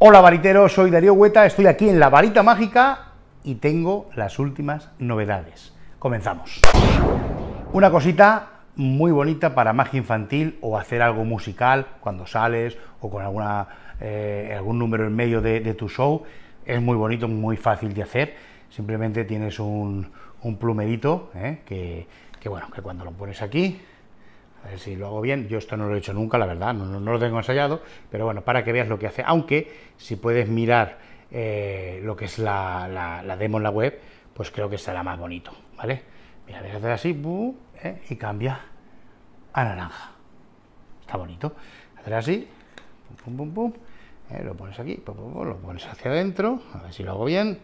Hola variteros, soy Darío Hueta, estoy aquí en la varita mágica y tengo las últimas novedades. Comenzamos. Una cosita muy bonita para magia infantil o hacer algo musical cuando sales o con algún número en medio de tu show. Es muy bonito, muy fácil de hacer. Simplemente tienes un plumerito que cuando lo pones aquí, a ver si lo hago bien, yo esto no lo he hecho nunca, la verdad, no lo tengo ensayado, pero bueno, para que veas lo que hace, aunque si puedes mirar lo que es la demo en la web, pues creo que será más bonito, ¿vale? Mira, dejas de hacer así, y cambia a naranja, está bonito, hacer así, pum, pum, pum, lo pones aquí, pum, pum, pum, lo pones hacia adentro, a ver si lo hago bien,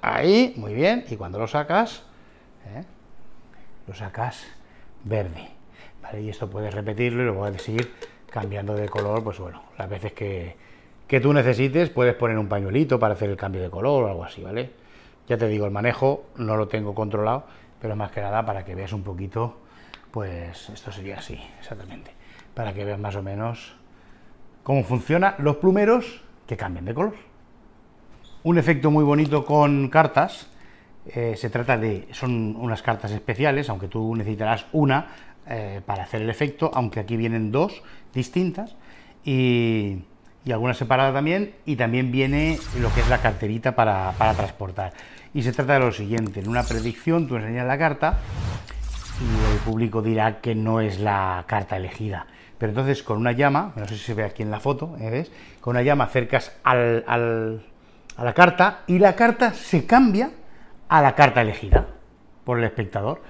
ahí, muy bien, y cuando lo sacas verde. ¿Vale? Y esto puedes repetirlo y lo puedes seguir cambiando de color, pues bueno, las veces que tú necesites. Puedes poner un pañuelito para hacer el cambio de color o algo así, ¿vale? Ya te digo, el manejo no lo tengo controlado, pero más que nada para que veas un poquito, pues esto sería así, exactamente, para que veas más o menos cómo funcionan los plumeros que cambian de color. Un efecto muy bonito con cartas, son unas cartas especiales, aunque tú necesitarás una para hacer el efecto, aunque aquí vienen dos distintas y algunas separadas también, y también viene lo que es la carterita para transportar. Y se trata de lo siguiente: en una predicción tú enseñas la carta y el público dirá que no es la carta elegida, pero entonces con una llama, no sé si se ve aquí en la foto, ¿ves? Con una llama acercas a la carta y la carta se cambia a la carta elegida por el espectador.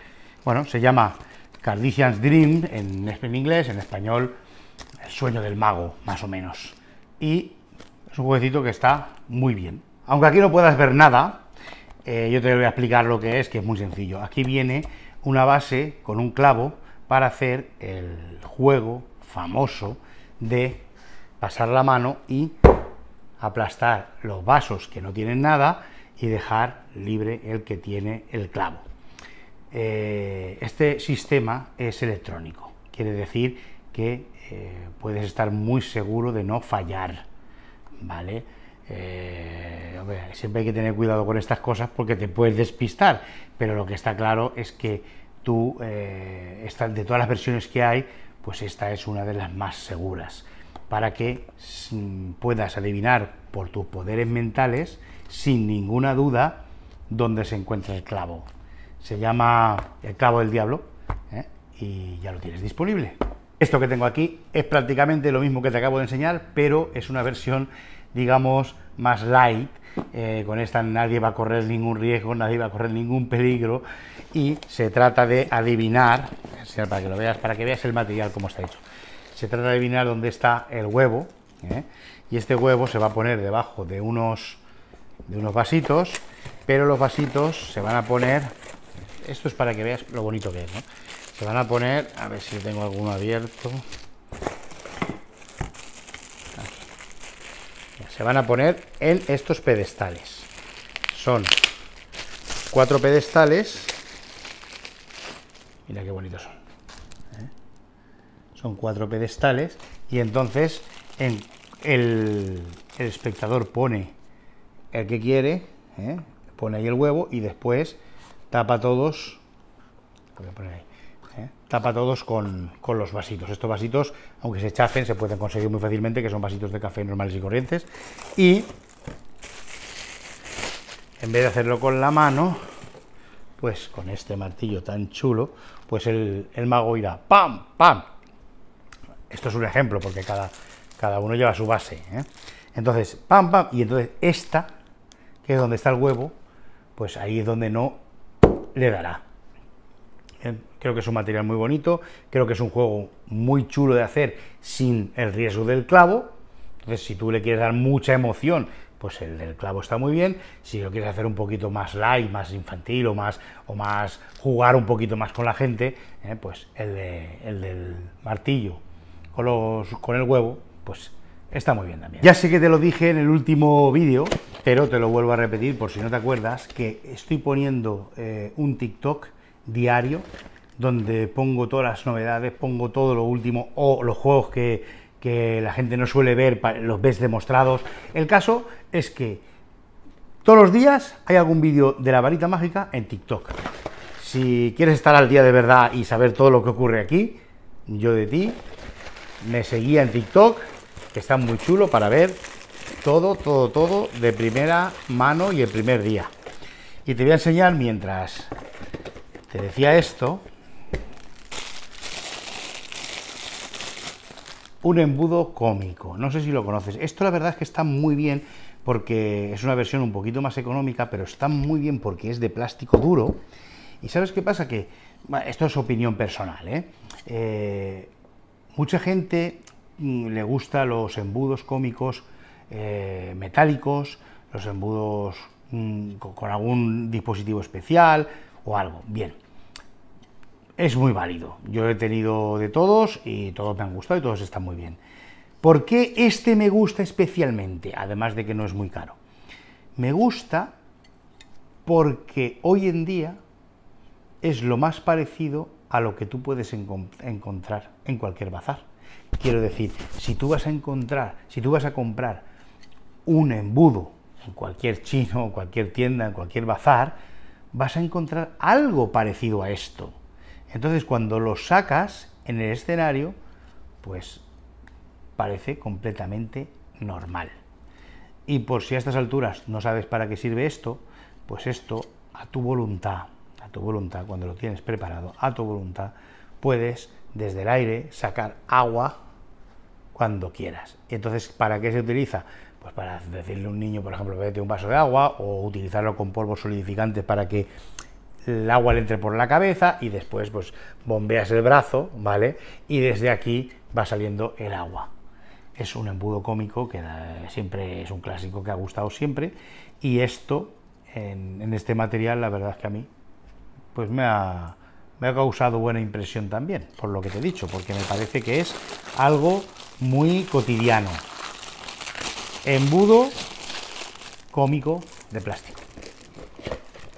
Bueno, se llama Cardician's Dream en inglés, en español el sueño del mago, más o menos. Y es un jueguecito que está muy bien. Aunque aquí no puedas ver nada, yo te voy a explicar lo que es muy sencillo. Aquí viene una base con un clavo para hacer el juego famoso de pasar la mano y aplastar los vasos que no tienen nada y dejar libre el que tiene el clavo. Este sistema es electrónico, quiere decir que puedes estar muy seguro de no fallar, ¿vale? Hombre, siempre hay que tener cuidado con estas cosas porque te puedes despistar, pero lo que está claro es que tú, de todas las versiones que hay, pues esta es una de las más seguras, para que puedas adivinar por tus poderes mentales, sin ninguna duda, dónde se encuentra el clavo. Se llama el clavo del diablo, y ya lo tienes disponible. Esto que tengo aquí es prácticamente lo mismo que te acabo de enseñar, pero es una versión, digamos, más light. Con esta nadie va a correr ningún riesgo, nadie va a correr ningún peligro, y se trata de adivinar, para que lo veas, para que veas el material cómo está hecho. Se trata de adivinar dónde está el huevo, y este huevo se va a poner debajo de unos vasitos, pero los vasitos se van a poner, esto es para que veas lo bonito que es, ¿no? Se van a poner, a ver si tengo alguno abierto, aquí. Se van a poner en estos pedestales. Son 4 pedestales, mira qué bonitos son. Son 4 pedestales, y entonces el espectador pone el que quiere, pone ahí el huevo y después tapa todos, tapa todos con los vasitos. Estos vasitos, aunque se chafen, se pueden conseguir muy fácilmente, que son vasitos de café normales y corrientes, y en vez de hacerlo con la mano, pues con este martillo tan chulo, pues el mago irá ¡pam! ¡Pam! Esto es un ejemplo, porque cada uno lleva su base, Entonces, ¡pam! ¡Pam! Y entonces esta, que es donde está el huevo, pues ahí es donde no le dará. Creo que es un material muy bonito, creo que es un juego muy chulo de hacer sin el riesgo del clavo. Entonces, si tú le quieres dar mucha emoción, pues el del clavo está muy bien. Si lo quieres hacer un poquito más light, más infantil o más jugar un poquito más con la gente, pues el del martillo con el huevo, pues está muy bien también. Ya sé que te lo dije en el último vídeo, pero te lo vuelvo a repetir por si no te acuerdas, que estoy poniendo un TikTok diario donde pongo todas las novedades, pongo todo lo último o los juegos que que la gente no suele ver, los ves demostrados. El caso es que todos los días hay algún vídeo de la varita mágica en TikTok. Si quieres estar al día de verdad y saber todo lo que ocurre aquí, yo de ti, me seguía en TikTok, que está muy chulo para ver todo de primera mano y el primer día. Y te voy a enseñar, mientras te decía esto, un embudo cómico. No sé si lo conoces. Esto la verdad es que está muy bien porque es una versión un poquito más económica, pero está muy bien porque es de plástico duro. ¿Y sabes qué pasa? Que esto es opinión personal, mucha gente le gusta los embudos cómicos metálicos, los embudos con algún dispositivo especial o algo. Bien, es muy válido. Yo he tenido de todos y todos me han gustado y todos están muy bien. ¿Por qué este me gusta especialmente? Además de que no es muy caro. Me gusta porque hoy en día es lo más parecido a lo que tú puedes encontrar en cualquier bazar. Quiero decir, si tú vas a comprar un embudo en cualquier chino, cualquier tienda, en cualquier bazar, vas a encontrar algo parecido a esto. Entonces, cuando lo sacas en el escenario, pues parece completamente normal. Y por si a estas alturas no sabes para qué sirve esto, pues esto, a tu voluntad, cuando lo tienes preparado, a tu voluntad, puedes desde el aire sacar agua cuando quieras. Y entonces, ¿para qué se utiliza? Pues para decirle a un niño, por ejemplo, bébete un vaso de agua, o utilizarlo con polvos solidificantes para que el agua le entre por la cabeza, y después pues bombeas el brazo, ¿vale? Y desde aquí va saliendo el agua. Es un embudo cómico que siempre es un clásico que ha gustado siempre, y esto, en este material, la verdad es que a mí pues me ha causado buena impresión también, por lo que te he dicho, porque me parece que es algo muy cotidiano. Embudo cómico de plástico.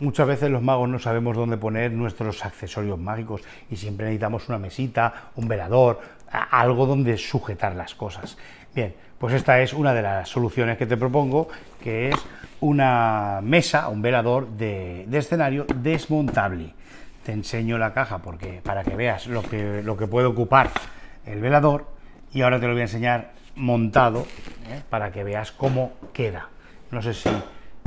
Muchas veces los magos no sabemos dónde poner nuestros accesorios mágicos y siempre necesitamos una mesita, un velador, algo donde sujetar las cosas. Bien, pues esta es una de las soluciones que te propongo, que es una mesa, un velador de escenario desmontable. Te enseño la caja para que veas lo que puede ocupar el velador, y ahora te lo voy a enseñar montado, para que veas cómo queda. No sé si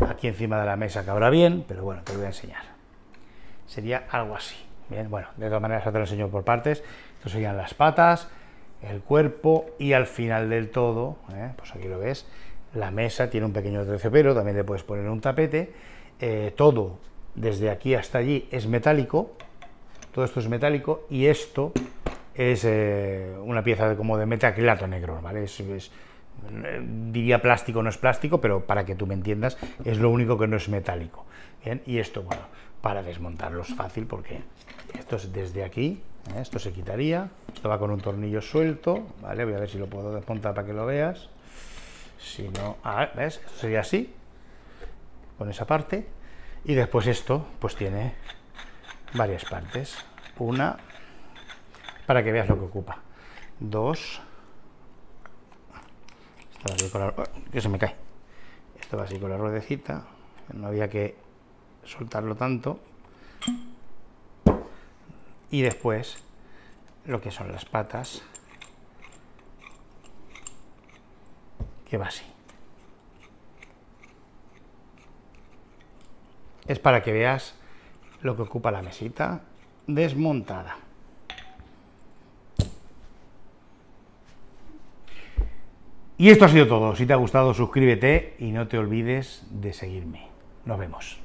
aquí encima de la mesa cabrá bien, pero bueno, te lo voy a enseñar. Sería algo así. Bien, bueno, de todas maneras te lo enseño por partes. Estos serían las patas, el cuerpo, y al final del todo, pues aquí lo ves, la mesa tiene un pequeño terciopelo, también le puedes poner un tapete, todo desde aquí hasta allí es metálico, todo esto es metálico, y esto es una pieza como de metacrilato negro, ¿vale? Diría plástico, no es plástico, pero para que tú me entiendas, es lo único que no es metálico. Bien, y esto, bueno, para desmontarlo es fácil, porque esto es desde aquí, esto se quitaría, esto va con un tornillo suelto, ¿vale? Voy a ver si lo puedo desmontar para que lo veas. Si no, ¿ves? Esto sería así, con esa parte, y después esto, pues tiene varias partes. Una, para que veas lo que ocupa. Dos, esto va así con que se me cae. Esto va así con la ruedecita, no había que soltarlo tanto. Y después lo que son las patas, que va así. Es para que veas lo que ocupa la mesita desmontada. Y esto ha sido todo. Si te ha gustado, suscríbete y no te olvides de seguirme. Nos vemos.